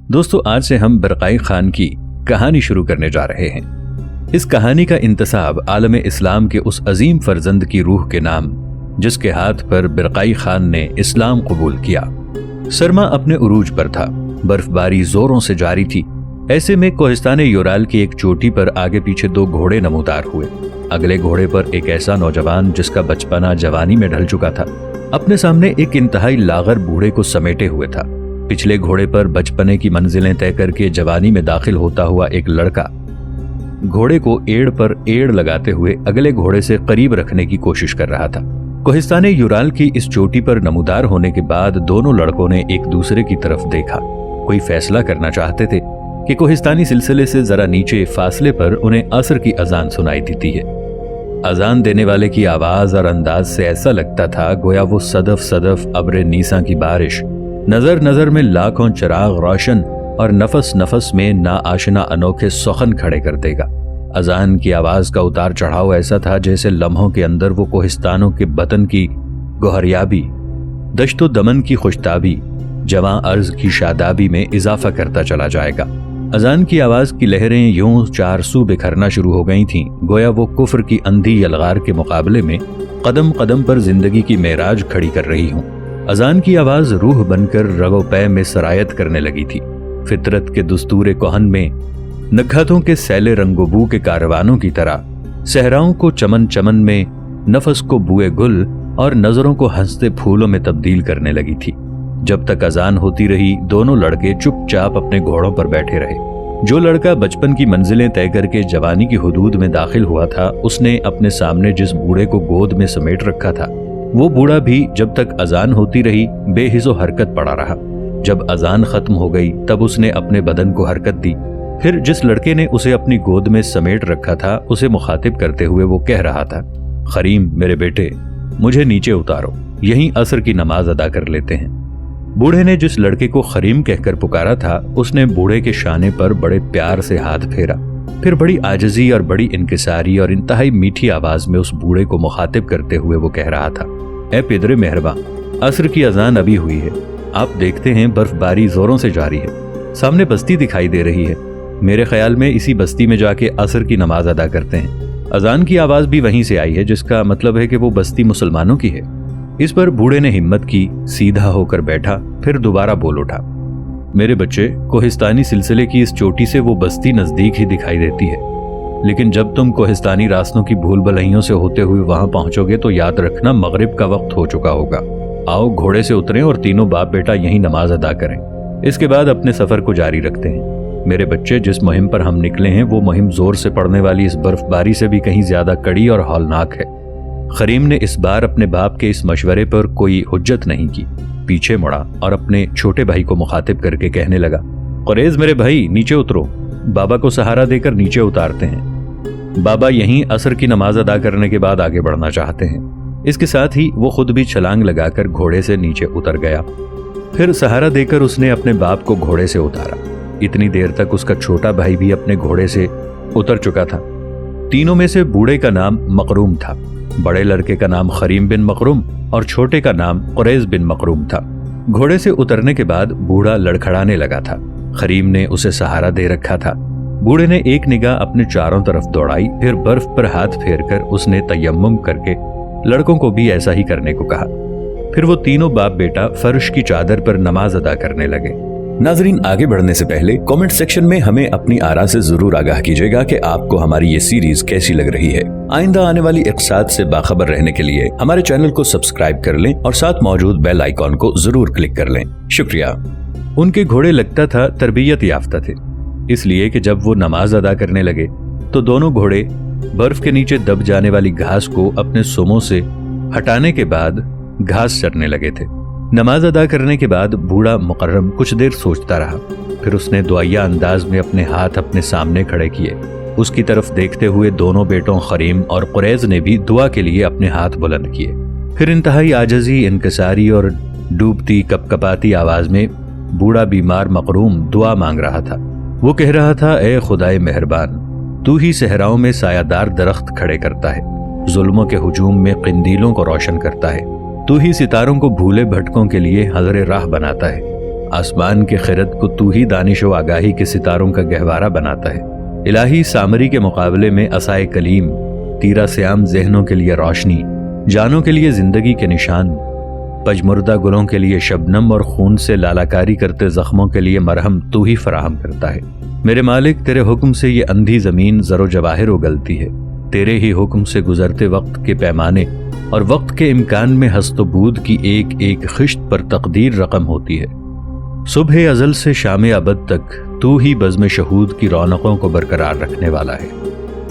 दोस्तों, आज से हम बरक़ाई खान की कहानी शुरू करने जा रहे हैं। इस कहानी का इंतसाब आलम इस्लाम के उस अजीम फर्जंद की रूह के नाम, जिसके हाथ पर बरक़ाई खान ने इस्लाम कबूल किया। सरमा अपने उरूज पर था, बर्फबारी जोरों से जारी थी। ऐसे में कोहिस्तान यूराल की एक चोटी पर आगे पीछे दो घोड़े नमूदार हुए। अगले घोड़े पर एक ऐसा नौजवान जिसका बचपना जवानी में ढल चुका था, अपने सामने एक इंतहाई लागर बूढ़े को समेटे हुए था। पिछले घोड़े पर बचपने की मंजिलें तय करके जवानी में दाखिल होता हुआ एक लड़का घोड़े को एड़ पर एड़ लगाते हुए अगले घोड़े से करीब रखने की कोशिश कर रहा था। कोहिस्तान यूराल की इस चोटी पर नमूदार होने के बाद दोनों लड़कों ने एक दूसरे की तरफ देखा। कोई फैसला करना चाहते थे कि कोहिस्तानी सिलसिले से जरा नीचे फासले पर उन्हें असर की अजान सुनाई देती है। अजान देने वाले की आवाज और अंदाज से ऐसा लगता था गोया वो सदफ सदफ अब्र नीसा की बारिश, नजर नजर में लाखों चिराग रोशन और नफस नफस में ना आशना अनोखे सुखन खड़े कर देगा। अजान की आवाज का उतार चढ़ाव ऐसा था जैसे लम्हों के अंदर वो कोहिस्तानों के बतन की गोहरियाबी, दश्तो दमन की खुशताबी, जवां अर्ज की शादाबी में इजाफा करता चला जाएगा। अजान की आवाज की लहरें यूं चार सू बिखरना शुरू हो गई थीं, गोया वो कुफ्र की अंधी यलगार के मुकाबले में कदम कदम पर जिंदगी की मेराज खड़ी कर रही हूं। अजान की आवाज रूह बनकर रगो पै में सरायत करने लगी थी। फितरत के दुस्तूर कोहन में नखातों के सैले रंगोबू के कारवानों की तरह सहराओं को चमन चमन में, नफस को बुए गुल और नजरों को हंसते फूलों में तब्दील करने लगी थी। जब तक अजान होती रही, दोनों लड़के चुपचाप अपने घोड़ों पर बैठे रहे। जो लड़का बचपन की मंजिलें तय करके जवानी की हुदूद में दाखिल हुआ था, उसने अपने सामने जिस बूढ़े को गोद में समेट रखा था, वो बूढ़ा भी जब तक अजान होती रही बेहिज़ो हरकत पड़ा रहा। जब अजान खत्म हो गई तब उसने अपने बदन को हरकत दी। फिर जिस लड़के ने उसे अपनी गोद में समेट रखा था, उसे मुखातिब करते हुए वो कह रहा था, खरीम मेरे बेटे, मुझे नीचे उतारो, यहीं असर की नमाज अदा कर लेते हैं। बूढ़े ने जिस लड़के को खरीम कहकर पुकारा था, उसने बूढ़े के शाने पर बड़े प्यार से हाथ फेरा। फिर बड़ी आजिज़ी और बड़ी इनकिसारी और इंतहाई मीठी आवाज में उस बूढ़े को मुखातिब करते हुए वो कह रहा था, ए पिदरे मेहरबान, असर की अजान अभी हुई है। आप देखते हैं बर्फबारी जोरों से जारी है, सामने बस्ती दिखाई दे रही है। मेरे ख्याल में इसी बस्ती में जाके असर की नमाज अदा करते हैं। अजान की आवाज भी वहीं से आई है, जिसका मतलब है कि वो बस्ती मुसलमानों की है। इस पर बूढ़े ने हिम्मत की, सीधा होकर बैठा, फिर दोबारा बोल उठा, मेरे बच्चे, कोहिस्तानी सिलसिले की इस चोटी से वो बस्ती नजदीक ही दिखाई देती है, लेकिन जब तुम कोहिस्तानी रास्तों की भूल भलाइयों से होते हुए वहां पहुंचोगे तो याद रखना मगरिब का वक्त हो चुका होगा। आओ घोड़े से उतरें और तीनों बाप बेटा यहीं नमाज अदा करें। इसके बाद अपने सफर को जारी रखते हैं। मेरे बच्चे, जिस मुहिम पर हम निकले हैं वो मुहिम जोर से पड़ने वाली इस बर्फबारी से भी कहीं ज्यादा कड़ी और हौलनाक है। खरीम ने इस बार अपने बाप के इस मशवरे पर कोई हुज्जत नहीं की, पीछे मुड़ा और अपने छोटे भाई को मुखातिब करके कहने लगा, कुरैज मेरे भाई, नीचे उतरो, बाबा को सहारा देकर नीचे उतारते हैं। बाबा यहीं असर की नमाज अदा करने के बाद आगे बढ़ना चाहते हैं। इसके साथ ही वो खुद भी छलांग लगाकर घोड़े से नीचे उतर गया। फिर सहारा देकर उसने अपने बाप को घोड़े से उतारा। इतनी देर तक उसका छोटा भाई भी अपने घोड़े से उतर चुका था। तीनों में से बूढ़े का नाम मकरूम था, बड़े लड़के का नाम खरीम बिन मकरूम और छोटे का नाम कुरैज बिन मकरूम था। घोड़े से उतरने के बाद बूढ़ा लड़खड़ाने लगा था। खरीम ने उसे सहारा दे रखा था। बूढ़े ने एक निगाह अपने चारों तरफ दौड़ाई, फिर बर्फ पर हाथ फेरकर उसने तयम्मुम करके लड़कों को भी ऐसा ही करने को कहा। फिर वो तीनों बाप बेटा फर्श की चादर पर नमाज अदा करने लगे। नाजरीन, आगे बढ़ने से पहले कमेंट सेक्शन में हमें अपनी आरा से जरूर आगाह कीजिएगा कि आपको हमारी ये सीरीज कैसी लग रही है। आइंदा आने वाली इक़्साद से बाखबर रहने के लिए हमारे चैनल को सब्सक्राइब कर लें और साथ मौजूद बेल आइकॉन को जरूर क्लिक कर लें। शुक्रिया। उनके घोड़े लगता था तरबियत याफ्ता थे, इसलिए कि जब वो नमाज अदा करने लगे तो दोनों घोड़े बर्फ के नीचे दब जाने वाली घास को अपने सुमों से हटाने के बाद घास चरने लगे थे। नमाज अदा करने के बाद बूढ़ा मुकर्रम कुछ देर सोचता रहा। फिर उसने दुआया अंदाज में अपने हाथ अपने सामने खड़े किए। उसकी तरफ देखते हुए दोनों बेटों खरीम और कुरैज ने भी दुआ के लिए अपने हाथ बुलंद किए। फिर इंतहाई आजिज़ी, इनकिसारी और डूबती कपकपाती आवाज में बूढ़ा बीमार मकरूम दुआ मांग रहा था। वो कह रहा था, ए खुदाए मेहरबान, तू ही सहराओं में सायादार दरख्त खड़े करता है, जुल्मों के हुजूम में किंदीलों को रोशन करता है, तू ही सितारों को भूले भटकों के लिए हज़र राह बनाता है। آسمان کے خرد کو تو ہی دانش و آگاہی کے ستاروں کا گہوارہ بناتا ہے۔ الہی سامری کے مقابلے میں عصائے کلیم، تیرا سیام ذہنوں کے لیے روشنی، جانوں کے لیے زندگی کے نشان، پجمردہ گلوں کے لیے شبنم اور خون سے لالاکاری کرتے زخموں کے لیے مرہم تو ہی فراہم کرتا ہے۔ میرے مالک، تیرے حکم سے یہ اندھی زمین زر و جواہر اگلتی ہے، تیرے ہی حکم سے گزرتے وقت کے پیمانے اور وقت کے امکان میں ہست و بود کی ایک ایک خشت پر تقدیر رقم ہوتی ہے۔ صبح ازل سے شام ابد تک تو ہی بزم شہود کی رونقوں کو برقرار رکھنے والا ہے۔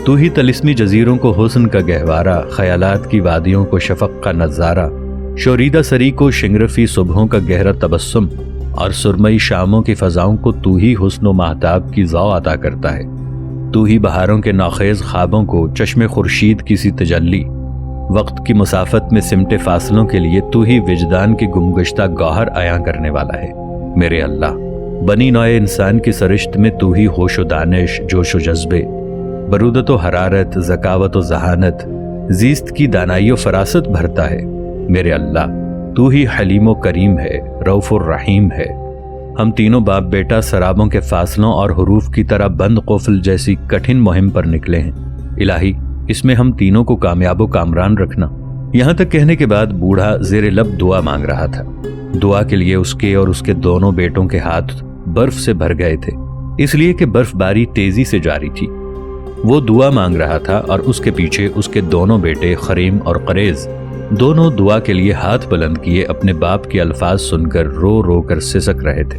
تو ہی طلسمی جزیروں کو حسن کا گہوارہ، خیالات کی وادیوں کو شفق کا نظارہ، شوریدہ سری کو شنگرفی صبحوں کا گہرا تبسم اور سرمئی شاموں کی فضاؤں کو تو ہی حسن و مہتاب کی ضوء عطا کرتا ہے۔ تو ہی بہاروں کے نوخیز خوابوں کو چشم خورشید کی سی تجلی، وقت کی مسافت میں سمٹے فاصلوں کے لیے تو ہی وجدان کی گمگشتہ گوہر عیاں کرنے والا ہے۔ میرے اللہ، بنی نوع انسان کی سرشت میں تو ہی ہوش و دانش، جوش و جذبے، برودت و حرارت، ذکاوت و ذہانت، زیست کی دانائی و فراست بھرتا ہے۔ میرے اللہ، تو ہی حلیم و کریم ہے، رؤوف الرحیم ہے۔ ہم تینوں باپ بیٹا سرابوں کے فاصلوں اور حروف کی طرح بند قفل جیسی کٹھن مہم پر نکلے ہیں۔ الہی، اس میں ہم تینوں کو کامیاب و کامران رکھنا۔ یہاں تک کہنے کے بعد بوڑھا زیر لب دعا مانگ رہا تھا۔ دعا کے لیے اس کے اور اس کے دونوں بیٹوں کے ہاتھ برف سے بھر گئے تھے، اس لیے کہ برف باری تیزی سے جاری تھی۔ وہ دعا مانگ رہا تھا اور اس کے پیچھے اس کے دونوں بیٹے خریم اور قریز دونوں دعا کے لیے ہاتھ بلند کیے اپنے باپ کے الفاظ سن کر رو رو کر سسک رہے تھے۔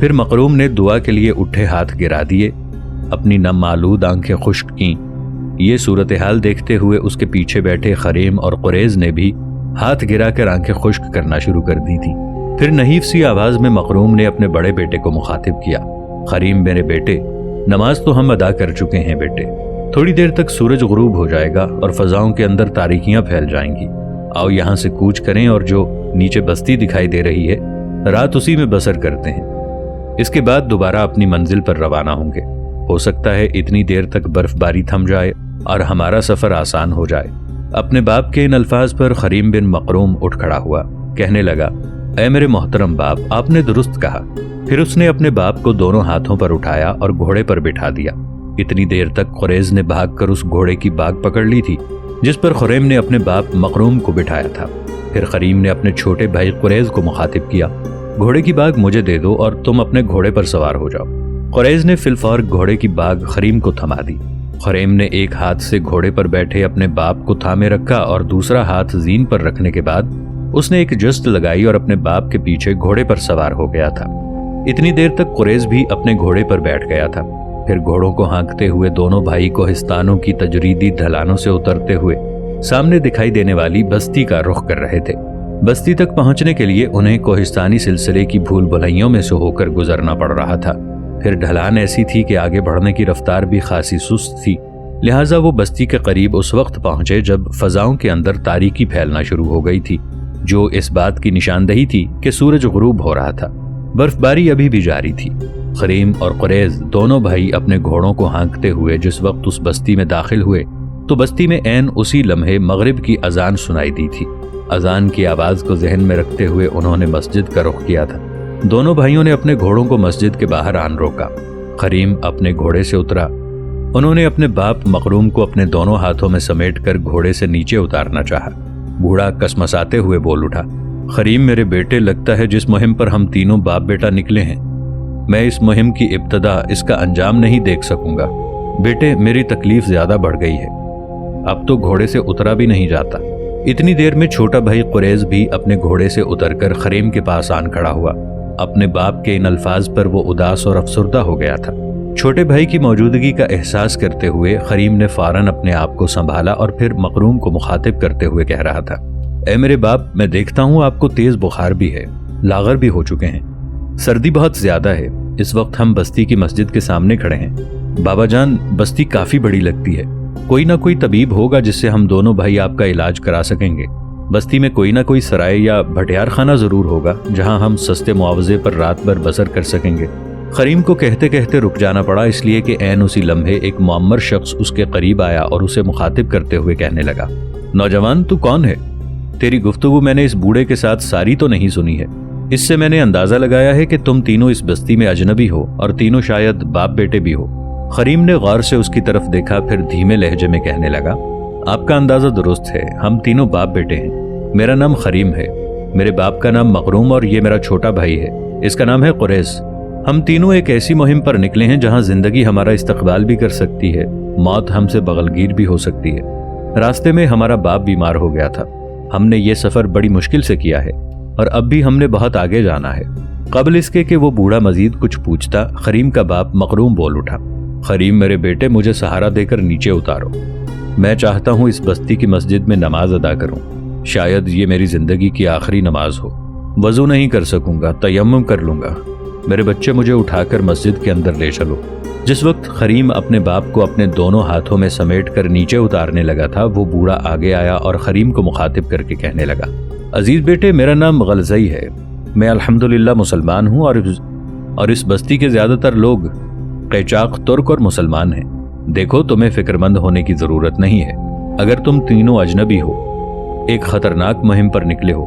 پھر مقروم نے دعا کے لیے اٹھے ہاتھ گرا دیے، اپنی نم آلود آنکھیں خشک کیں۔ یہ صورتحال دیکھتے ہوئے اس کے پیچھے بیٹھے خریم اور قریز نے بھی ہاتھ گرا کر آنکھیں خشک کرنا شروع کر دی تھی۔ پھر نحیف سی آواز میں مقروم نے اپنے بڑے بیٹے کو مخاطب کیا، خریم میرے بیٹے، نماز تو ہم ادا کر چکے ہیں بیٹے، تھوڑی دیر تک سورج غروب ہو جائے گا اور فضاؤں کے اندر تاریکیاں پھیل جائیں گی۔ آؤ یہاں سے کوچ کریں اور جو نیچے بستی دکھائی دے رہی ہے رات اسی میں بسر کرتے ہیں۔ اس کے بعد دوبارہ اپنی منزل پر روانہ ہوں گے۔ ہو سکتا ہے اتنی دیر تک برف باری تھم جائے اور ہمارا سفر آسان ہو جائے۔ اپنے باپ کے ان الفاظ پر خریم بن مقروم اٹھ کھڑا ہوا، کہنے لگا، اے میرے محترم باپ، آپ نے درست کہا۔ پھر اس نے اپنے باپ کو دونوں ہاتھوں پر اٹھایا اور گھوڑے پر بٹھا دیا۔ اتنی دیر تک قریز نے بھاگ کر اس گھوڑے کی باگ پکڑ لی تھی جس پر خریم نے اپنے باپ مقروم کو بٹھایا تھا۔ پھر خریم نے اپنے چھوٹے بھائی قریز کو مخاطب کیا، گھوڑے کی باگ مجھے دے دو اور تم اپنے گھوڑے پر سوار ہو جاؤ۔ قریز نے فی الفور گھوڑے کی باگ خریم کو تھما دی۔ خریم نے ایک ہاتھ سے گھوڑے پر بیٹھے اپنے باپ کو تھامے رکھا اور دوسرا ہاتھ زین پر رکھنے کے بعد اس نے ایک جست لگائی اور اپنے باپ کے پیچھے گھوڑے پر سوار ہو گیا تھا۔ اتنی دیر تک قریز بھی اپنے گھوڑے پر بیٹھ گیا تھا۔ پھر گھوڑوں کو ہانکتے ہوئے دونوں بھائی کوہستانوں کی تجریدی ڈھلانوں سے اترتے ہوئے سامنے دکھائی دینے والی بستی کا رخ کر رہے تھے۔ بستی تک پہنچنے کے لیے انہیں کوہستانی سلسلے کی بھول بھلائیوں میں سے ہو کر گزرنا پڑ رہا تھا۔ پھر ڈھلان ایسی تھی کہ آگے بڑھنے کی رفتار بھی خاصی سست تھی، لہٰذا وہ بستی کے قریب اس وقت پہنچے جب فضاؤں کے اندر تاریکی پھیلنا شروع ہو گئی تھی، جو اس بات کی نشاندہی تھی کہ سورج غروب ہو رہا تھا۔ برف باری ابھی بھی جاری تھی۔ خریم اور قریز دونوں بھائی اپنے گھوڑوں کو ہانکتے ہوئے جس وقت اس بستی میں داخل ہوئے تو بستی میں عین اسی لمحے مغرب کی اذان سنائی دی تھی۔ اذان کی آواز کو ذہن میں رکھتے ہوئے انہوں نے مسجد کا رخ کیا تھا۔ دونوں بھائیوں نے اپنے گھوڑوں کو مسجد کے باہر آن روکا۔ خریم اپنے گھوڑے سے اترا۔ انہوں نے اپنے باپ مقروم کو اپنے دونوں ہاتھوں میں سمیٹ کر گھوڑے سے نیچے اتارنا چاہا۔ بوڑھا کسمساتے ہوئے بول اٹھا، خریم میرے بیٹے، لگتا ہے جس مہم پر ہم تینوں باپ بیٹا نکلے ہیں، میں اس مہم کی ابتدا، اس کا انجام نہیں دیکھ سکوں گا۔ بیٹے، میری تکلیف زیادہ بڑھ گئی ہے، اب تو گھوڑے سے اترا بھی نہیں جاتا۔ اتنی دیر میں چھوٹا بھائی قریز بھی اپنے گھوڑے سے اتر کر خریم کے پاس آن کھڑا ہوا۔ اپنے باپ کے ان الفاظ پر وہ اداس اور افسردہ ہو گیا تھا۔ چھوٹے بھائی کی موجودگی کا احساس کرتے ہوئے خریم نے فوراً اپنے آپ کو سنبھالا اور پھر مقروم کو مخاطب کرتے ہوئے کہہ رہا تھا، اے میرے باپ، میں دیکھتا ہوں آپ کو تیز بخار بھی ہے، لاغر بھی ہو چکے ہیں، سردی بہت زیادہ ہے۔ اس وقت ہم بستی کی مسجد کے سامنے کھڑے ہیں۔ بابا جان، بستی کافی بڑی لگتی ہے، کوئی نہ کوئی طبیب ہوگا جس سے ہم دونوں بھائی آپ کا علاج کرا سکیں گے۔ بستی میں کوئی نہ کوئی سرائے یا بھٹیار خانہ ضرور ہوگا جہاں ہم سستے معاوضے پر رات بھر بسر کر سکیں گے۔ خریم کو کہتے کہتے رک جانا پڑا، اس لیے کہ عین اسی لمحے ایک معمر شخص اس کے قریب آیا اور اسے مخاطب کرتے ہوئے کہنے لگا، نوجوان، تو کون ہے؟ تیری گفتگو میں نے اس بوڑھے کے ساتھ ساری تو نہیں سنی ہے، इससे मैंने अंदाजा लगाया है कि तुम तीनों इस बस्ती में अजनबी हो और तीनों शायद बाप बेटे भी हो। खरीम ने गौर से उसकी तरफ देखा, फिर धीमे लहजे में कहने लगा, आपका अंदाजा दुरुस्त है, हम तीनों बाप बेटे हैं। मेरा नाम खरीम है, मेरे बाप का नाम मखरूम और ये मेरा छोटा भाई है, इसका नाम है कुरैश। हम तीनों एक ऐसी मुहिम पर निकले हैं जहां जिंदगी हमारा इस्तकबाल भी कर सकती है, मौत हमसे बगलगीर भी हो सकती है। रास्ते में हमारा बाप बीमार हो गया था। हमने ये सफर बड़ी मुश्किल से किया है और अब भी हमने बहुत आगे जाना है। कबल इसके कि वो बूढ़ा मजीद कुछ पूछता, खरीम का बाप मखरूम बोल उठा, खरीम मेरे बेटे, मुझे सहारा देकर नीचे उतारो। मैं चाहता हूँ इस बस्ती की मस्जिद में नमाज अदा करूँ, शायद ये मेरी जिंदगी की आखिरी नमाज हो। वजू नहीं कर सकूंगा, तयम्मुम कर लूंगा। मेरे बच्चे मुझे उठाकर मस्जिद के अंदर ले चलो। जिस वक्त खरीम अपने बाप को अपने दोनों हाथों में समेट कर नीचे उतारने लगा था, वो बूढ़ा आगे आया और खरीम को मुखातिब करके कहने लगा, अजीज बेटे, मेरा नाम गलज़ई है, मैं अल्हम्दुलिल्लाह मुसलमान हूँ और इस बस्ती के ज्यादातर लोग कैचाक, तुर्क और मुसलमान हैं। देखो, तुम्हें फिक्रमंद होने की जरूरत नहीं है। अगर तुम तीनों अजनबी हो, एक खतरनाक मुहिम पर निकले हो,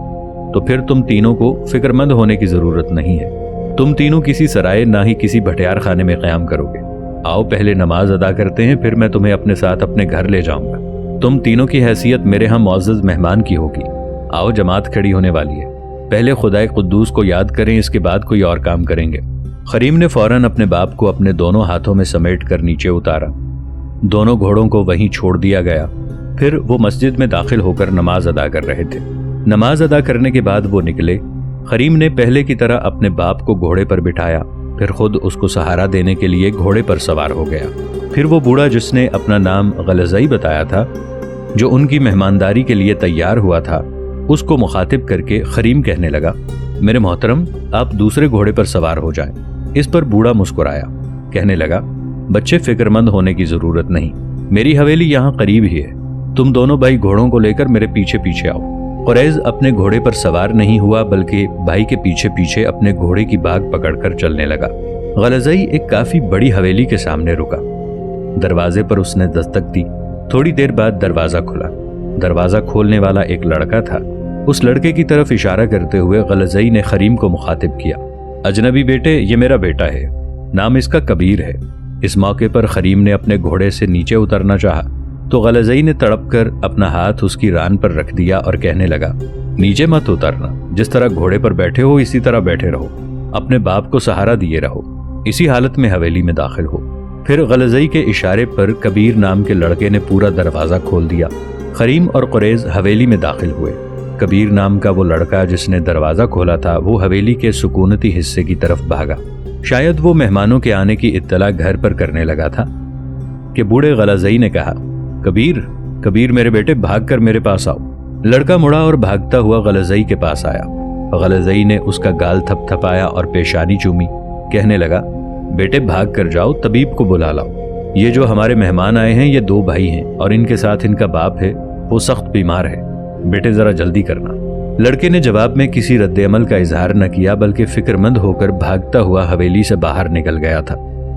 तो फिर तुम तीनों को फिक्रमंद होने की जरूरत नहीं है। तुम तीनों किसी सराय ना ही किसी भटियार खाने में क़याम करोगे। आओ पहले नमाज अदा करते हैं, फिर मैं तुम्हें अपने साथ अपने घर ले जाऊंगा। तुम तीनों की हैसियत मेरे यहाँ मुअज़्ज़ज़ मेहमान की होगी। आओ, जमात खड़ी होने वाली है, पहले खुदाए कुद्दूस को याद करें, इसके बाद कोई और काम करेंगे। खरीम ने फौरन अपने बाप को अपने दोनों हाथों में समेट कर नीचे उतारा। दोनों घोड़ों को वहीं छोड़ दिया गया। फिर वो मस्जिद में दाखिल होकर नमाज अदा कर रहे थे। नमाज अदा करने के बाद वो निकले। खरीम ने पहले की तरह अपने बाप को घोड़े पर बिठाया, फिर खुद उसको सहारा देने के लिए घोड़े पर सवार हो गया। फिर वो बूढ़ा जिसने अपना नाम गलज़ई बताया था, जो उनकी मेहमानदारी के लिए तैयार हुआ था, उसको मुखातिब करके खरीम कहने लगा, मेरे मोहतरम, आप दूसरे घोड़े पर सवार हो जाएं। इस पर बूढ़ा मुस्कुराया, कहने लगा, बच्चे, फिक्रमंद होने की जरूरत नहीं, मेरी हवेली यहाँ करीब ही है। तुम दोनों भाई घोड़ों को लेकर मेरे पीछे पीछे आओ। कुरैश अपने घोड़े पर सवार नहीं हुआ, बल्कि भाई के पीछे पीछे अपने घोड़े की बाग पकड़कर चलने लगा। गलज़ई एक काफी बड़ी हवेली के सामने रुका। दरवाजे पर उसने दस्तक दी। थोड़ी देर बाद दरवाजा खुला। दरवाजा खोलने वाला एक लड़का था। उस लड़के की तरफ इशारा करते हुए गलज़ई ने खरीम को मुखातिब किया, अजनबी बेटे, ये मेरा बेटा है, नाम इसका कबीर है। इस मौके पर खरीम ने अपने घोड़े से नीचे उतरना चाहा तो गलज़ई ने तड़प कर अपना हाथ उसकी रान पर रख दिया और कहने लगा, नीचे मत उतरना, जिस तरह घोड़े पर बैठे हो इसी तरह बैठे रहो, अपने बाप को सहारा दिए रहो, इसी हालत में हवेली में दाखिल हो। फिर गलज़ई के इशारे पर कबीर नाम के लड़के ने पूरा दरवाज़ा खोल दिया। खरीम और कुरैश हवेली में दाखिल हुए। कबीर नाम का वो लड़का जिसने दरवाज़ा खोला था, वो हवेली के सुकूनती हिस्से की तरफ भागा। शायद वो मेहमानों के आने की इत्तला घर पर करने लगा था कि बूढ़े गलज़ई ने कहा, कबीर, कबीर मेरे बेटे, भाग कर मेरे पास आओ। लड़का मुड़ा और भागता हुआ गलज़ई के पास आया। गलज़ई ने उसका गाल थपथपाया और पेशानी चूमी, कहने लगा, बेटे भाग कर जाओ, तबीब को बुला लाओ। ये जो हमारे मेहमान आए हैं, ये 2 भाई हैं और इनके साथ इनका बाप है, वो सख्त बीमार है, बेटे जरा जल्दी करना। लड़के ने जवाब में किसी रद्द-ए-अमल का इजहार न किया, बल्कि फिक्रमंद होकर भागता हुआ हवेली से बाहर निकल गया था।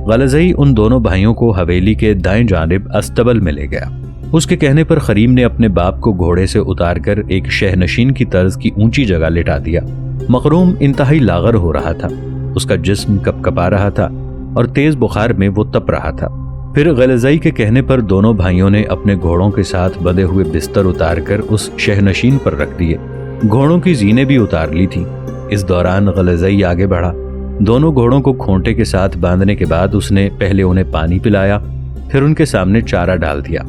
गलज़ई उन दोनों भाइयों को हवेली के दाएं जानिब अस्तबल में ले गया। उसके कहने पर खरीम ने अपने बाप को घोड़े से उतारकर एक शहनशीन की तर्ज की ऊंची जगह लिटा दिया। मखरूम इंतहाई लागर हो रहा था, उसका जिस्म कपकपा रहा था और तेज बुखार में वो तप रहा था। फिर गलज़ई के कहने पर दोनों भाइयों ने अपने घोड़ों के साथ बंधे हुए बिस्तर उतारकर उस शहनशीन पर रख दिए। घोड़ों की जीनें भी उतार ली थी। इस दौरान गलज़ई आगे बढ़ा। दोनों घोड़ों को खूंटे के साथ बांधने के बाद उसने पहले उन्हें पानी पिलाया, फिर उनके सामने चारा डाल दिया।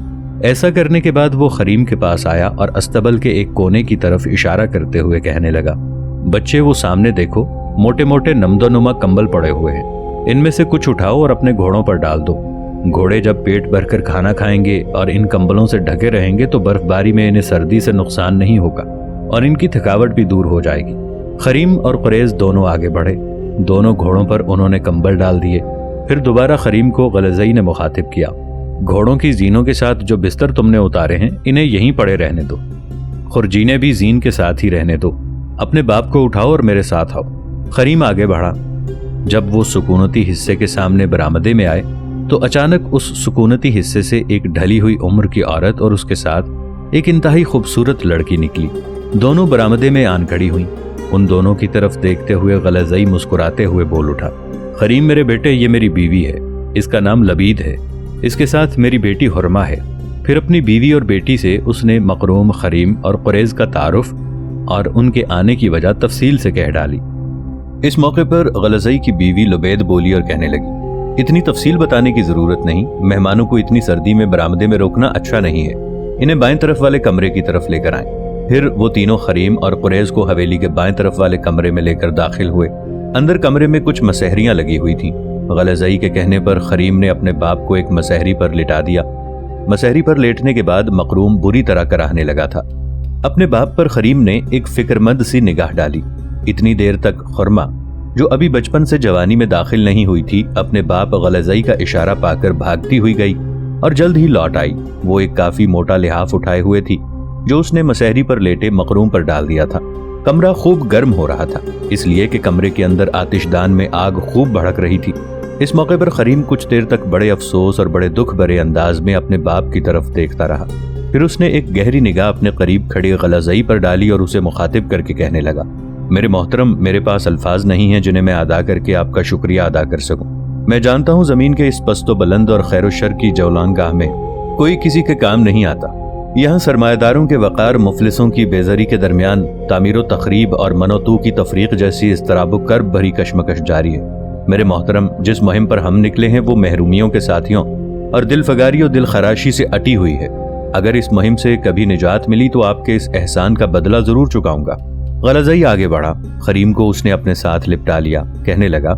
ऐसा करने के बाद वो खरीम के पास आया और अस्तबल के एक कोने की तरफ इशारा करते हुए कहने लगा, बच्चे वो सामने देखो, मोटे मोटे नमदोनुमा कंबल पड़े हुए हैं, इनमें से कुछ उठाओ और अपने घोड़ों पर डाल दो। घोड़े जब पेट भरकर खाना खाएंगे और इन कंबलों से ढके रहेंगे तो बर्फबारी में इन्हें सर्दी से नुकसान नहीं होगा और इनकी थकावट भी दूर हो जाएगी। खरीम और कुरैश दोनों आगे बढ़े। दोनों घोड़ों पर उन्होंने कंबल डाल दिए। फिर दोबारा खरीम को गलज़ई ने मुखातिब किया, घोड़ों की जीनों के साथ जो बिस्तर तुमने उतारे हैं, इन्हें यहीं पड़े रहने दो। खुरजीने भी जीन के साथ ही रहने दो। अपने बाप को उठाओ और मेरे साथ आओ। खरीम आगे बढ़ा। जब वो सुकूनती हिस्से के सामने बरामदे में आए तो अचानक उस सुकूनती हिस्से से एक ढली हुई उम्र की औरत और उसके साथ एक इंतहाई खूबसूरत लड़की निकली। दोनों बरामदे में आन खड़ी हुई। उन दोनों की तरफ देखते हुए गलज़ई मुस्कुराते हुए बोल उठा, खरीम मेरे बेटे, ये मेरी बीवी है, इसका नाम लबीद है, इसके साथ मेरी बेटी हुरमा है। फिर अपनी बीवी और बेटी से उसने मकरूम, खरीम और कुरैज़ का तारुफ और उनके आने की वजह तफसील से कह डाली। इस मौके पर गलज़ई की बीवी लुबैद बोली और कहने लगी, इतनी तफसील बताने की जरूरत नहीं, मेहमानों को इतनी सर्दी में बरामदे में रोकना अच्छा नहीं है, इन्हें बाएं तरफ वाले कमरे की तरफ लेकर आएं। फिर वो तीनों खरीम और कुरैज़ को हवेली के बाएं तरफ वाले कमरे में लेकर दाखिल हुए। अंदर कमरे में कुछ मसहरियां लगी हुई थीं। गलज़ई के कहने पर खरीम ने अपने बाप को एक मसहरी पर लिटा दिया। मसहरी पर लेटने के बाद मकरूम बुरी तरह कराहने लगा था। अपने बाप पर खरीम ने एक फिक्रमंद सी निगाह डाली। इतनी देर तक खुरमा, जो अभी बचपन से जवानी में दाखिल नहीं हुई थी, अपने बाप गलज़ई का इशारा पाकर भागती हुई गई और जल्द ही लौट आई। वो एक काफी मोटा लिहाफ उठाए हुए थी जो उसने मसहरी पर लेटे मकरूम पर डाल दिया था। कमरा खूब गर्म हो रहा था, इसलिए कि कमरे के अंदर आतिशदान में आग खूब भड़क रही थी। इस मौके पर खरीम कुछ देर तक बड़े अफसोस और बड़े दुख भरे अंदाज में अपने बाप की तरफ देखता रहा। फिर उसने एक गहरी निगाह अपने करीब खड़े गलज़ई पर डाली और उसे मुखातिब करके कहने लगा, मेरे मोहतरम, मेरे पास अल्फाज नहीं हैं जिन्हें मैं अदा करके आपका शुक्रिया अदा कर सकूं। मैं जानता हूं ज़मीन के इस पस्तो बुलंद और खैर शर की जौलानगाह में कोई किसी के काम नहीं आता। यहाँ सरमायादारों के वक़ार, मुफलिसों की बेज़री के दरमियान तामीर तखरीब और मनोतू की तफरीक जैसी इज़्तिराब कर्ब भरी कशमकश जारी है। मेरे मोहतरम, जिस मुहिम पर हम निकले हैं वो महरूमियों के साथियों और दिलफगारी और दिल खराशी से अटी हुई है। अगर इस मुहिम से कभी निजात मिली तो आपके इस एहसान का बदला जरूर चुकाऊंगा। गलज़ई आगे बढ़ा। खरीम को उसने अपने साथ लिपटा लिया। कहने लगा,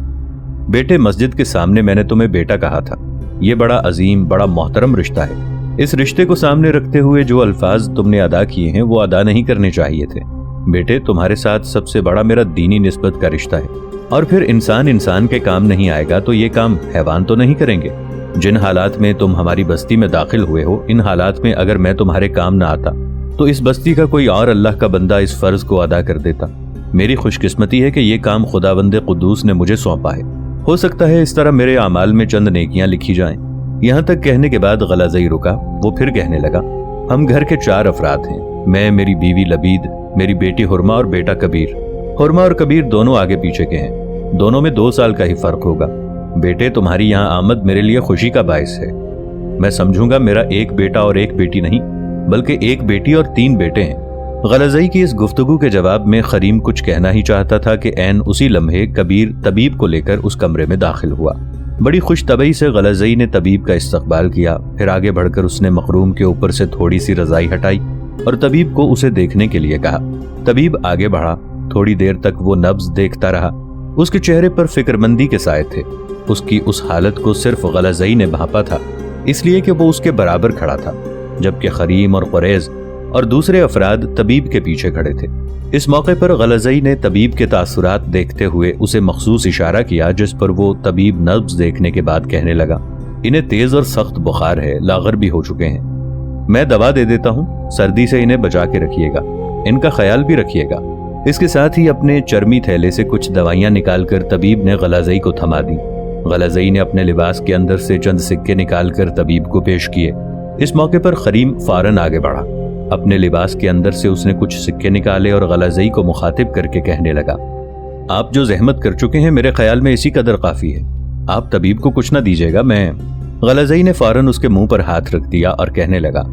बेटे, मस्जिद के सामने मैंने तुम्हें बेटा कहा था। ये बड़ा अजीम, बड़ा मोहतरम रिश्ता है। इस रिश्ते को सामने रखते हुए जो अल्फाज तुमने अदा किए हैं वो अदा नहीं करने चाहिए थे। बेटे, तुम्हारे साथ सबसे बड़ा मेरा दीनी निस्बत का रिश्ता है, और फिर इंसान इंसान के काम नहीं आएगा तो ये काम हैवान तो नहीं करेंगे। जिन हालात में तुम हमारी बस्ती में दाखिल हुए हो, इन हालात में अगर मैं तुम्हारे काम ना आता तो इस बस्ती का कोई और अल्लाह का बंदा इस फर्ज को अदा कर देता। मेरी खुशकिस्मती है कि ये काम खुदावंदे कुद्दूस ने मुझे सौंपा है। हो सकता है इस तरह मेरे अमाल में चंद नेकियां लिखी जाएं। यहाँ तक कहने के बाद गलज़ई रुका। वो फिर कहने लगा, हम घर के 4 अफराद हैं, मैं, मेरी बीवी लबीद, मेरी बेटी हुरमा और बेटा कबीर। हुरमा और कबीर दोनों आगे पीछे के हैं, दोनों में 2 साल का ही फर्क होगा। बेटे, तुम्हारी यहाँ आमद मेरे लिए खुशी का बायस है। मैं समझूंगा मेरा एक बेटा और एक बेटी नहीं, बल्कि एक बेटी और 3 बेटे हैं। गलज़ई की इस गुफ्तगू के जवाब में खरीम कुछ कहना ही चाहता था कि ऐन उसी लम्हे कबीर तबीब को लेकर उस कमरे में दाखिल हुआ। बड़ी खुश तबई से गलज़ई ने तबीब का इस्तकबाल किया। फिर आगे बढ़कर उसने मखरूम के ऊपर से थोड़ी सी रज़ाई हटाई और तबीब को उसे देखने के लिए कहा। तबीब आगे बढ़ा। थोड़ी देर तक वो नब्ज देखता रहा। उसके चेहरे पर फिक्रमंदी के साए थे। उसकी उस हालत को सिर्फ गलज़ई ने भांपा था, इसलिए कि वो उसके बराबर खड़ा था, जबकि खरीम और कुरैज़ और दूसरे अफराद तबीब के पीछे खड़े थे। इस मौके पर गलज़ई ने तबीब के तासुरात देखते हुए उसे मखसूस इशारा किया, जिस पर वो तबीब नब्ज देखने के बाद कहने लगा, इन्हें तेज और सख्त बुखार है, लागर भी हो चुके हैं। मैं दवा दे देता हूँ, सर्दी से इन्हें बचा के रखिएगा, इनका ख्याल भी रखिएगा। इसके साथ ही अपने चर्मी थैले से कुछ दवाइयां निकालकर तबीब ने गलज़ई को थमा दी। गलज़ई ने अपने लिबास के अंदर से चंद सिक्के निकालकर तबीब को पेश किए। इस मौके पर खरीम फौरन आगे बढ़ा। अपने लिबास के अंदर से उसने कुछ सिक्के निकाले और गलज़ई को मुखातिब करके कहने लगा, आप जो जहमत कर चुके हैं मेरे ख्याल में इसी कदर काफ़ी है, आप तबीब को कुछ ना दीजिएगा। मैं गलज़ई ने फौरन उसके मुंह पर हाथ रख दिया और कहने लगा,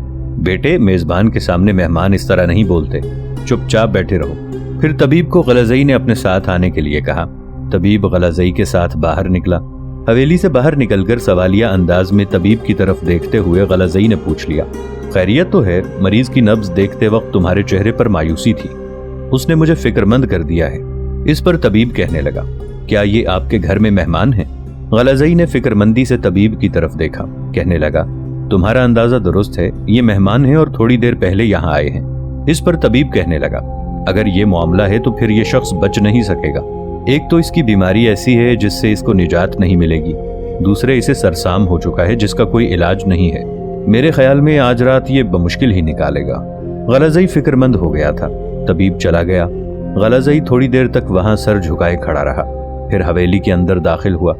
बेटे, मेज़बान के सामने मेहमान इस तरह नहीं बोलते, चुपचाप बैठे रहो। फिर तबीब को गलज़ई ने अपने साथ आने के लिए कहा। तबीब गलज़ई के साथ बाहर निकला। हवेली से बाहर निकलकर सवालिया अंदाज में तबीब की तरफ देखते हुए गलज़ई ने पूछ लिया, खैरियत तो है? मरीज की नब्ज देखते वक्त तुम्हारे चेहरे पर मायूसी थी, उसने मुझे फिक्रमंद कर दिया है। इस पर तबीब कहने लगा, क्या ये आपके घर में मेहमान हैं? गलज़ई ने फिक्रमंदी से तबीब की तरफ देखा। कहने लगा, तुम्हारा अंदाजा दुरुस्त है, ये मेहमान हैं और थोड़ी देर पहले यहाँ आए हैं। इस पर तबीब कहने लगा, अगर ये मामला है तो फिर ये शख्स बच नहीं सकेगा। एक तो इसकी बीमारी ऐसी है जिससे इसको निजात नहीं मिलेगी, दूसरे इसे सरसाम हो चुका है जिसका कोई इलाज नहीं है। मेरे ख्याल में आज रात ये बमुश्किल ही निकालेगा। गलज़ई फिक्रमंद हो गया था। तबीब चला गया। गलज़ई थोड़ी देर तक वहां सर झुकाए खड़ा रहा, फिर हवेली के अंदर दाखिल हुआ।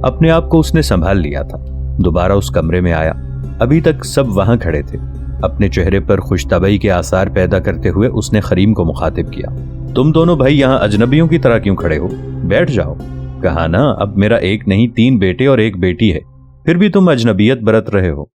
अपने आप को उसने संभाल लिया था। दोबारा उस कमरे में आया। अभी तक सब वहां खड़े थे। अपने चेहरे पर खुशतबई के आसार पैदा करते हुए उसने खरीम को मुखातिब किया। तुम दोनों भाई यहाँ अजनबियों की तरह क्यों खड़े हो? बैठ जाओ। कहा ना, अब मेरा एक नहीं 3 बेटे और 1 बेटी है, फिर भी तुम अजनबियत बरत रहे हो।